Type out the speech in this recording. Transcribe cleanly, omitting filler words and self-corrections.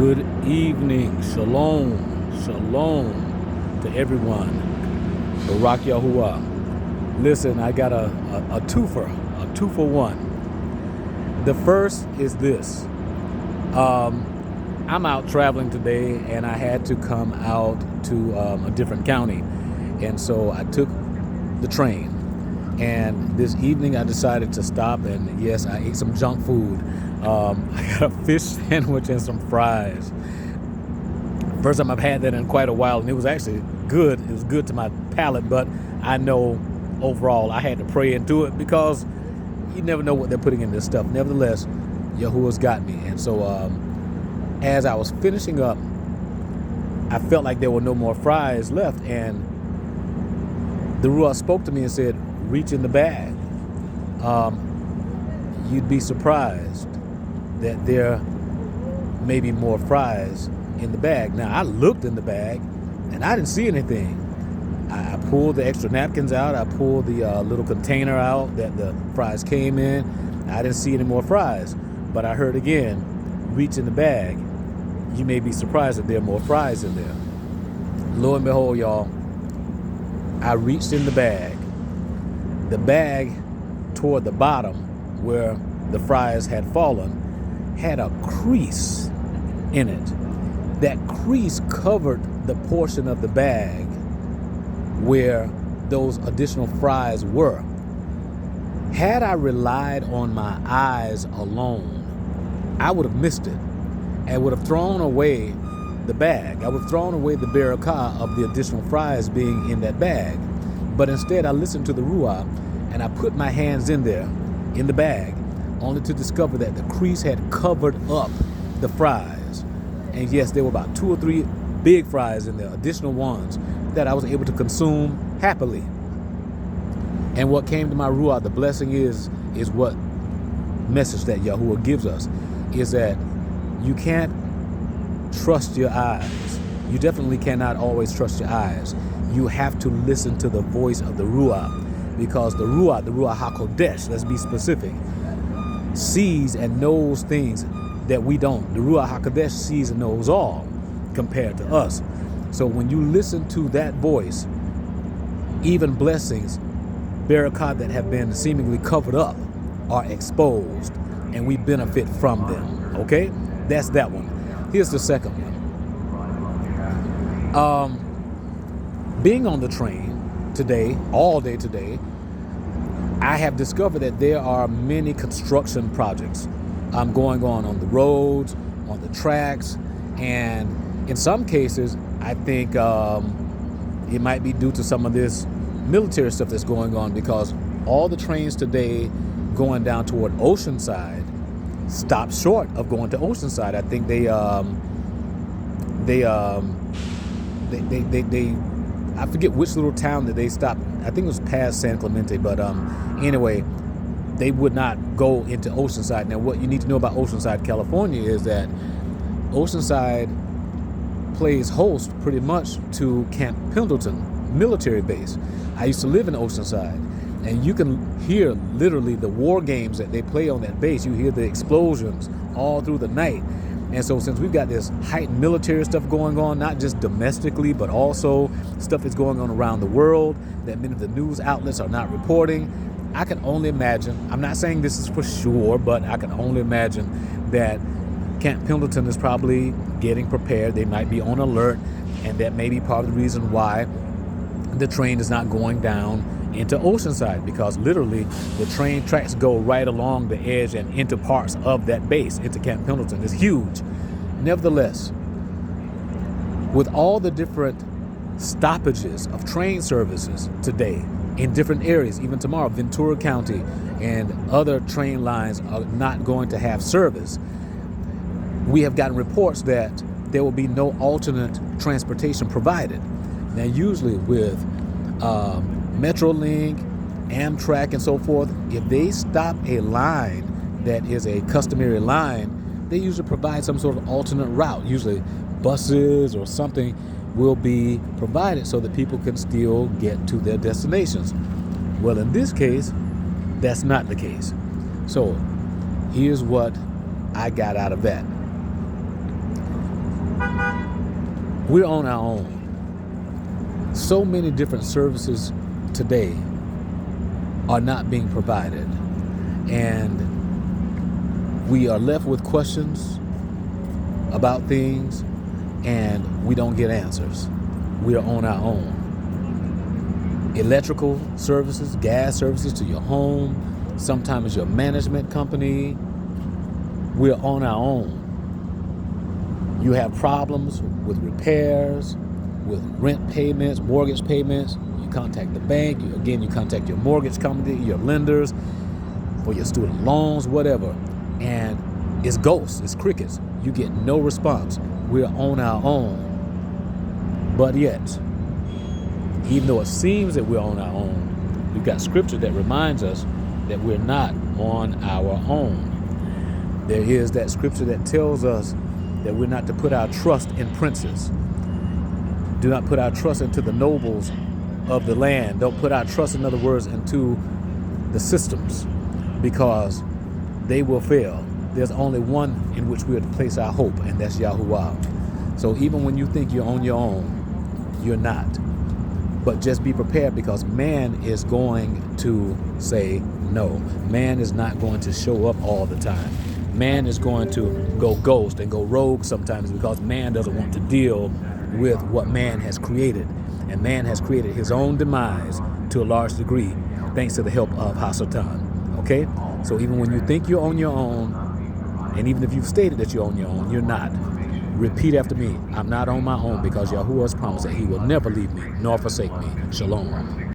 Good evening. Shalom. Shalom to everyone. Barak Yahuwah. Listen, I got a two for one. The first is this. I'm out traveling today, and I had to come out to a different county. And so I took the train. And this evening I decided to stop, and yes, I ate some junk food. I got a fish sandwich and some fries. First time I've had that in quite a while, and it was actually good. It was good to my palate, but I know overall I had to pray into it because you never know what they're putting in this stuff. Nevertheless, Yahuwah's got me. And so as I was finishing up, I felt like there were no more fries left, and the Ruach spoke to me and said, reach in the bag. You'd be surprised that there may be more fries in the bag. Now, I looked in the bag, and I didn't see anything. I pulled the extra napkins out. I pulled the little container out that the fries came in. I didn't see any more fries. But I heard again, reach in the bag. You may be surprised that there are more fries in there. Lo and behold, y'all, I reached in the bag. The bag toward the bottom where the fries had fallen had a crease in it. That crease covered the portion of the bag where those additional fries were. Had I relied on my eyes alone, I would have missed it and would have thrown away the bag. I would have thrown away the barakah of the additional fries being in that bag. But instead, I listened to the Ruach, and I put my hands in there, in the bag, only to discover that the crease had covered up the fries. And yes, there were about 2 or 3 big fries in there, additional ones, that I was able to consume happily. And what came to my Ruach, the blessing is what message that Yahuwah gives us, is that you can't trust your eyes. You definitely cannot always trust your eyes. You have to listen to the voice of the Ruach, because the Ruach Qodesh, let's be specific, sees and knows things that we don't. The Ruach Qodesh sees and knows all compared to us. So when you listen to that voice, even blessings, barakah that have been seemingly covered up, are exposed, and we benefit from them. Okay? That's that one. Here's the second one. Being on the train today, all day today, I have discovered that there are many construction projects going on the roads, on the tracks, and in some cases, I think it might be due to some of this military stuff that's going on, because all the trains today going down toward Oceanside stop short of going to Oceanside. I think they I forget which little town that they stopped. I think it was past San Clemente, but anyway, they would not go into Oceanside. Now, what you need to know about Oceanside, California, is that Oceanside plays host pretty much to Camp Pendleton military base. I used to live in Oceanside, and you can hear literally the war games that they play on that base. You hear the explosions all through the night. And so since we've got this heightened military stuff going on, not just domestically, but also stuff that's going on around the world that many of the news outlets are not reporting, I can only imagine, I'm not saying this is for sure, but I can only imagine that Camp Pendleton is probably getting prepared. They might be on alert, and that may be part of the reason why the train is not going down into Oceanside, because literally the train tracks go right along the edge and into parts of that base, into Camp Pendleton. It's huge. Nevertheless, with all the different stoppages of train services today in different areas, even tomorrow, Ventura County and other train lines are not going to have service. We have gotten reports that there will be no alternate transportation provided. Now, usually with Metrolink, Amtrak, and so forth, if they stop a line that is a customary line, they usually provide some sort of alternate route. Usually buses or something will be provided so that people can still get to their destinations. Well, in this case, that's not the case. So here's what I got out of that. We're on our own. So many different services today are not being provided. And we are left with questions about things, and we don't get answers. We are on our own. Electrical services, gas services to your home, sometimes your management company. We're on our own. You have problems with repairs, with rent payments, mortgage payments. You contact the bank. You contact your mortgage company, your lenders for your student loans, whatever. And it's ghosts, it's crickets. You get no response. We're on our own. But yet, even though it seems that we're on our own, we've got scripture that reminds us that we're not on our own. There is that scripture that tells us that we're not to put our trust in princes. Do not put our trust into the nobles of the land. Don't put our trust, in other words, into the systems, because they will fail. There's only one in which we are to place our hope, and that's Yahuwah. So even when you think you're on your own, you're not. But just be prepared, because man is going to say no. Man is not going to show up all the time. Man is going to go ghost and go rogue sometimes, because man doesn't want to deal with what man has created. And man has created his own demise to a large degree, thanks to the help of Hasatan. Okay? So even when you think you're on your own, and even if you've stated that you're on your own, you're not. Repeat after me. I'm not on my own, because Yahuwah has promised that he will never leave me nor forsake me. Shalom.